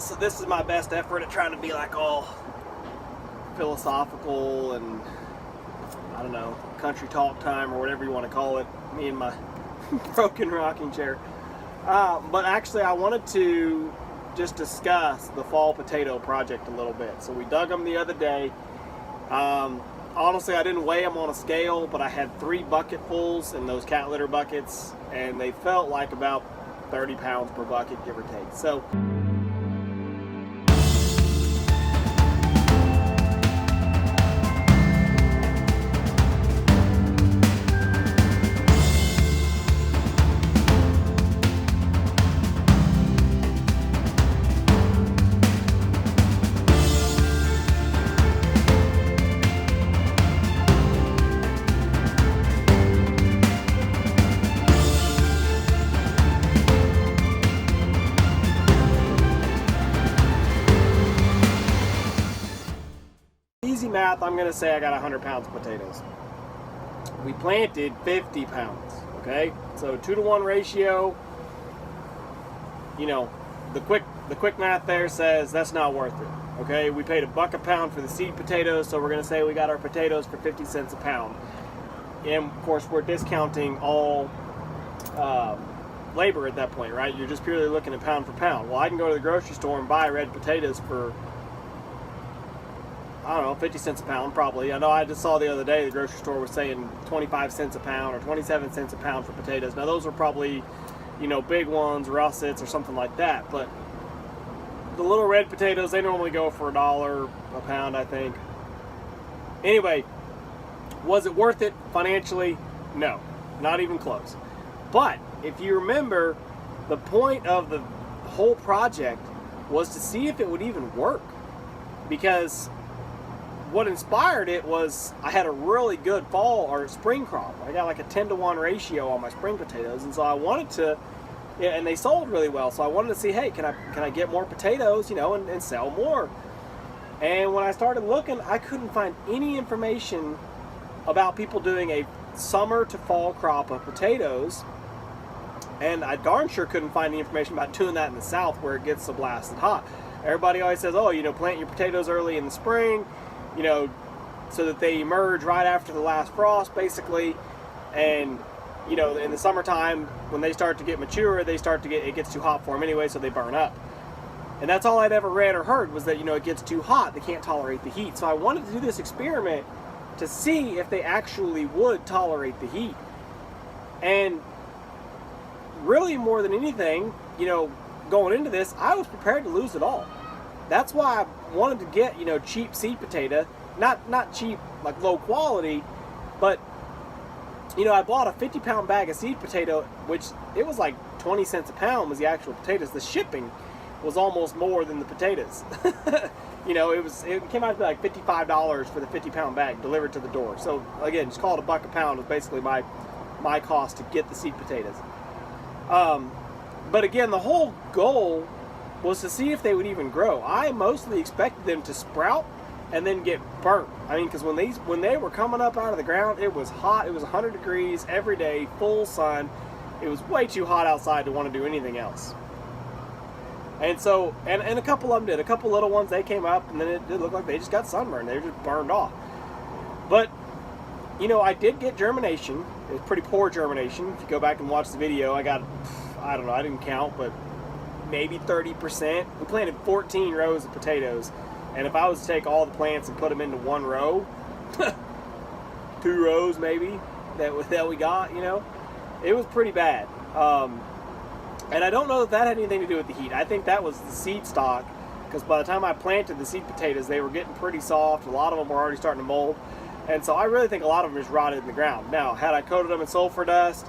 So this is my best effort at trying to be like all philosophical and, I don't know, country talk time or whatever you want to call it, me and my broken rocking chair. But actually I wanted to just discuss the fall potato project a little bit. So we dug them the other day. Honestly, I didn't weigh them on a scale, but I had 3 bucketfuls in those cat litter buckets, and they felt like about 30 pounds per bucket, give or take. So easy math, I'm going to say I got 100 pounds of potatoes. We planted 50 pounds, okay? So 2-to-1 ratio, you know, the quick math there says that's not worth it, okay? We paid $1 a pound for the seed potatoes, so we're going to say we got our potatoes for 50 cents a pound. And of course, we're discounting all labor at that point, right? You're just purely looking at pound for pound. Well, I can go to the grocery store and buy red potatoes for, I don't know, 50 cents a pound probably. I know I just saw the other day the grocery store was saying 25 cents a pound or 27 cents a pound for potatoes. Now those are probably, you know, big ones, russets or something like that. But the little red potatoes, they normally go for $1 a pound, I think. Anyway, was it worth it financially? No, not even close. But if you remember, the point of the whole project was to see if it would even work. Because what inspired it was I had a really good fall or spring crop. I got like a 10-to-1 ratio on my spring potatoes, and so I wanted to, and they sold really well. So I wanted to see, hey, can I get more potatoes, you know, and sell more. And when I started looking, I couldn't find any information about people doing a summer to fall crop of potatoes, and I darn sure couldn't find any information about doing that in the South where it gets so blasted hot. Everybody always says, oh, you know, plant your potatoes early in the spring, you know, so that they emerge right after the last frost, basically. And, you know, in the summertime, when they start to get mature, it gets too hot for them anyway, so they burn up. And that's all I'd ever read or heard was that, you know, it gets too hot, they can't tolerate the heat. So I wanted to do this experiment to see if they actually would tolerate the heat. And really, more than anything, you know, going into this, I was prepared to lose it all. That's why I wanted to get, you know, cheap seed potato, not cheap like low quality, but, you know, I bought a 50-pound bag of seed potato, which it was like 20 cents a pound was the actual potatoes. The shipping was almost more than the potatoes. You know, it came out to be like $55 for the 50-pound bag delivered to the door. So again, just call it $1 a pound was basically my cost to get the seed potatoes. But again, the whole goal was to see if they would even grow. I mostly expected them to sprout and then get burnt. I mean, because when they were coming up out of the ground, it was hot. It was 100 degrees every day, full sun. It was way too hot outside to want to do anything else. And so, and a couple of them did. A couple little ones, they came up, and then it did look like they just got sunburned. They were just burned off. But, you know, I did get germination. It was pretty poor germination. If you go back and watch the video, I got, I don't know, I didn't count, but maybe 30%. We planted 14 rows of potatoes, and if I was to take all the plants and put them into one row, 2 rows maybe that we got, you know, it was pretty bad. And I don't know that had anything to do with the heat. I think that was the seed stock, because by the time I planted the seed potatoes, they were getting pretty soft. A lot of them were already starting to mold, and so I really think a lot of them just rotted in the ground. Now, had I coated them in sulfur dust,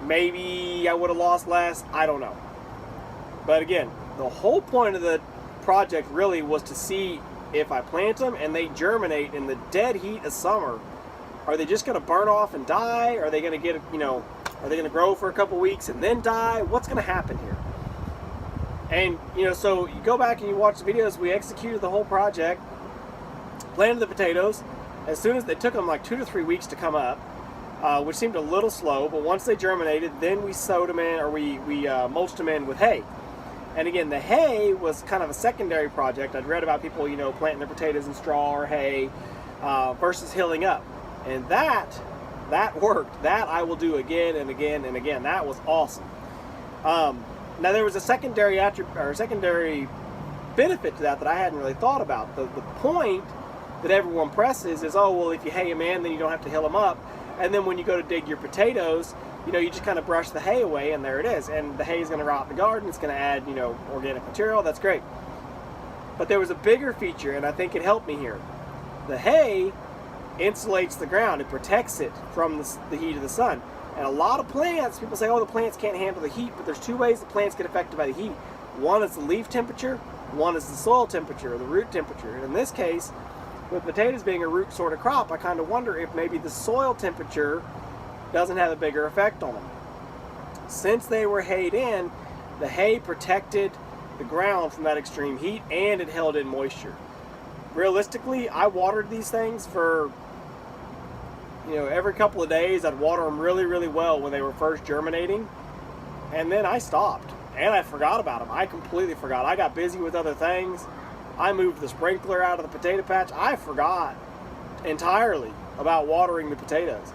maybe I would have lost less. I don't know. But again, the whole point of the project really was to see if I plant them and they germinate in the dead heat of summer, are they just going to burn off and die? Are they going to get, you know, are they going to grow for a couple weeks and then die? What's going to happen here? And, you know, so you go back and you watch the videos. We executed the whole project, planted the potatoes. As soon as they took them like 2 to 3 weeks to come up, which seemed a little slow, but once they germinated, then we sowed them in, or we mulched them in with hay. And again, the hay was kind of a secondary project. I'd read about people, planting their potatoes in straw or hay versus hilling up. And that worked. That I will do again and again and again. That was awesome. Now there was a secondary benefit to that I hadn't really thought about. The point that everyone presses is, oh, well, if you hay them in, then you don't have to hill them up. And then when you go to dig your potatoes, you just kind of brush the hay away, and there it is. And the hay is going to rot in the garden. It's going to add, organic material. That's great. But there was a bigger feature, and I think it helped me here. The hay insulates the ground. It protects it from the heat of the sun. And a lot of plants, people say, oh, the plants can't handle the heat, but there's two ways the plants get affected by the heat. One is the leaf temperature, one is the soil temperature, or the root temperature. And in this case, with potatoes being a root sort of crop, I kind of wonder if maybe the soil temperature doesn't have a bigger effect on them. Since they were hayed in, the hay protected the ground from that extreme heat, and it held in moisture. Realistically, I watered these things for, every couple of days. I'd water them really, really well when they were first germinating, and then I stopped, and I forgot about them. I completely forgot. I got busy with other things. I moved the sprinkler out of the potato patch. I forgot entirely about watering the potatoes.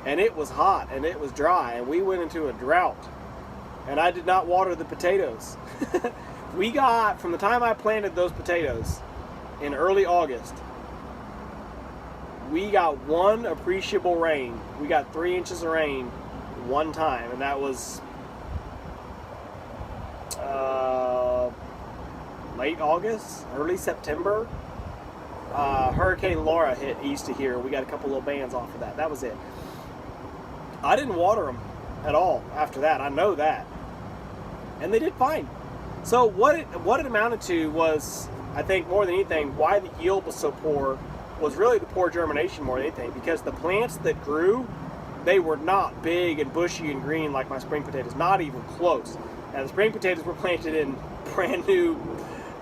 And it was hot, and it was dry, and we went into a drought, and I did not water the potatoes. We got, from the time I planted those potatoes in early August, we got one appreciable rain. We got 3 inches of rain one time, and that was late August, early September. Hurricane Laura hit east of here. We got a couple little bands off of that. That was it. I didn't water them at all after that. I know that. And they did fine. So what it amounted to was, I think more than anything, why the yield was so poor was really the poor germination more than anything, because the plants that grew, they were not big and bushy and green like my spring potatoes, not even close. Now the spring potatoes were planted in brand new,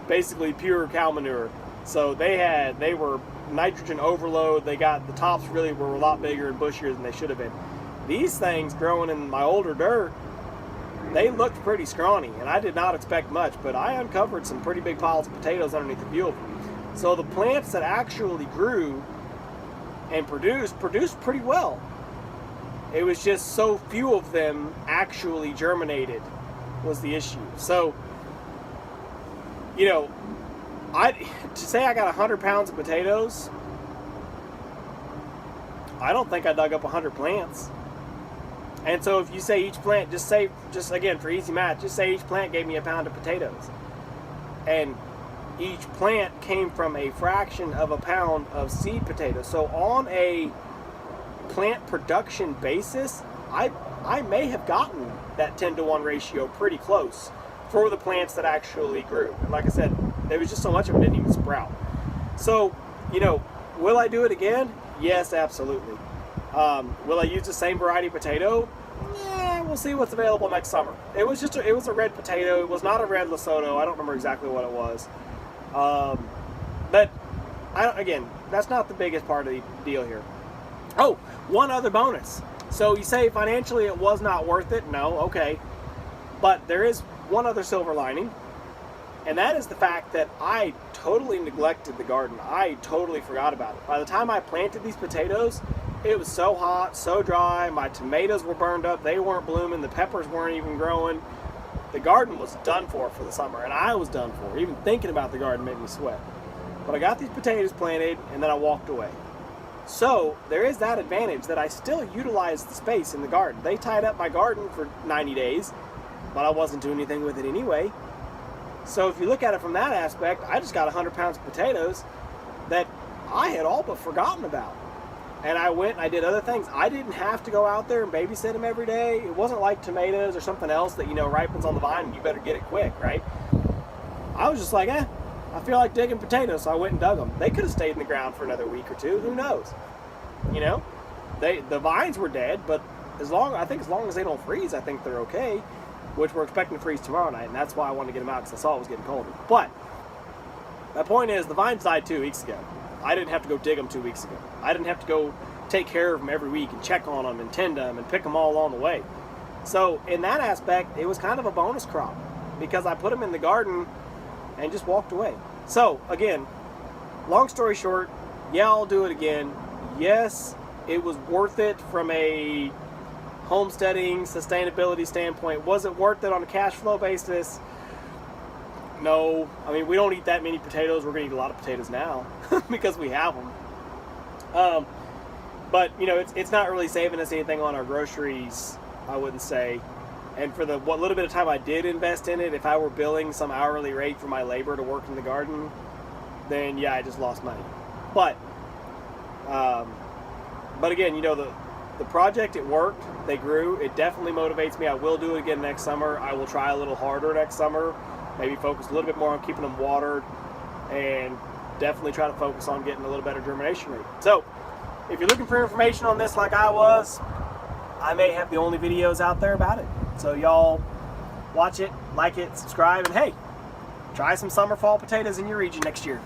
basically pure cow manure. So they were nitrogen overload. The tops really were a lot bigger and bushier than they should have been. These things growing in my older dirt, they looked pretty scrawny, and I did not expect much, but I uncovered some pretty big piles of potatoes underneath a few of them. So the plants that actually grew and produced pretty well. It was just so few of them actually germinated was the issue. So, to say I got 100 pounds of potatoes, I don't think I dug up 100 plants. And so if you say each plant, just again, for easy math, just say each plant gave me a pound of potatoes. And each plant came from a fraction of a pound of seed potatoes. So on a plant production basis, I may have gotten that 10-to-1 ratio pretty close for the plants that actually grew. And like I said, there was just so much of it didn't even sprout. So, will I do it again? Yes, absolutely. Will I use the same variety of potato? We'll see what's available next summer. It was a red potato. It was not a red Lesotho. I don't remember exactly what it was. But again, that's not the biggest part of the deal here. Oh, one other bonus. So you say financially it was not worth it. No, okay. But there is one other silver lining, and that is the fact that I totally neglected the garden. I totally forgot about it. By the time I planted these potatoes, it was so hot, so dry. My tomatoes were burned up. They weren't blooming. The peppers weren't even growing. The garden was done for the summer, and I was done for. Even thinking about the garden made me sweat. But I got these potatoes planted, and then I walked away. So there is that advantage that I still utilized the space in the garden. They tied up my garden for 90 days, but I wasn't doing anything with it anyway. So if you look at it from that aspect, I just got 100 pounds of potatoes that I had all but forgotten about. And I went and I did other things. I didn't have to go out there and babysit them every day. It wasn't like tomatoes or something else that, ripens on the vine and you better get it quick, right? I was just like, I feel like digging potatoes, so I went and dug them. They could have stayed in the ground for another week or two. Who knows? The vines were dead, but as long as they don't freeze, I think they're okay, which we're expecting to freeze tomorrow night, and that's why I wanted to get them out, because I saw it was getting colder. But my point is, the vines died 2 weeks ago. I didn't have to go dig them 2 weeks ago. I didn't have to go take care of them every week and check on them and tend them and pick them all along the way. So in that aspect, it was kind of a bonus crop. because I put them in the garden and just walked away. So again, long story short, yeah, I'll do it again. Yes, it was worth it from a homesteading sustainability standpoint. Was it worth it on a cash flow basis? No. I mean, we don't eat that many potatoes. We're going to eat a lot of potatoes now because we have them. But you know, it's not really saving us anything on our groceries, I wouldn't say. And for the what little bit of time I did invest in it, if I were billing some hourly rate for my labor to work in the garden, then yeah, I just lost money. But again, you know, the project, it worked. They grew. It definitely motivates me. I will do it again next summer. I will try a little harder next summer. Maybe focus a little bit more on keeping them watered, and definitely try to focus on getting a little better germination rate. So, if you're looking for information on this like I was, I may have the only videos out there about it. So y'all watch it, like it, subscribe, and hey, try some summer fall potatoes in your region next year.